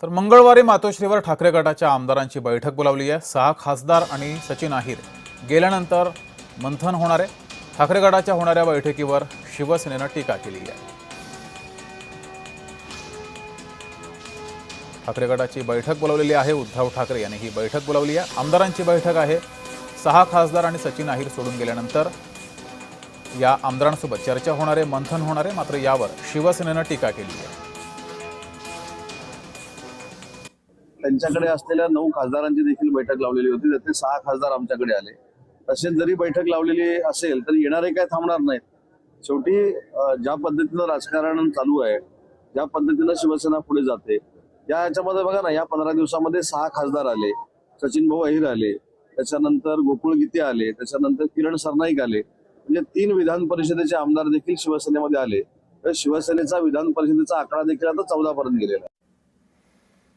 तर मंगळवारी मातोश्रीवर ठाकरे गटाच्या आमदारांची बैठक बोलावली आहे। 6 खासदार आणि सचिन अहिर गेल्यानंतर मंथन होणार आहे। ठाकरे गटाच्या होणाऱ्या बैठकीवर शिवसेनेने टीका केली आहे। ठाकरे गटाची बैठक बोलावलेली आहे। उद्धव ठाकरे यांनी ही बैठक बोलावली आहे। आमदारांची बैठक आहे। 6 खासदार आणि सचिन अहिर सोडून गेल्यानंतर या आमदारांसोबत चर्चा होणार आहे, मंथन होणार आहे। मात्र यावर शिवसेनेने टीका केली आहे। त्यांच्याकडे असलेल्या 9 खासदारांची देखील बैठक लावलेली होती। त्यातले 6 खासदार आमच्याकडे आले। तसेच जरी बैठक लावलेली असेल तरी येणारे काय थांबणार नाहीत। शेवटी ज्या पद्धतीनं राजकारण चालू आहे, ज्या पद्धतीनं शिवसेना पुढे जाते, याच्यामध्ये बघा ना, या 15 दिवसामध्ये 6 खासदार आले, सचिन भाऊ अहिर आले, त्याच्यानंतर गोकुळ गीते आले, त्याच्यानंतर किरण सरनाईक आले, म्हणजे 3 विधान परिषदेचे आमदार देखील शिवसेनेमध्ये आले। तर शिवसेनेचा विधान परिषदेचा आकडा देखील आता 14 पर्यंत गेलेला आहे।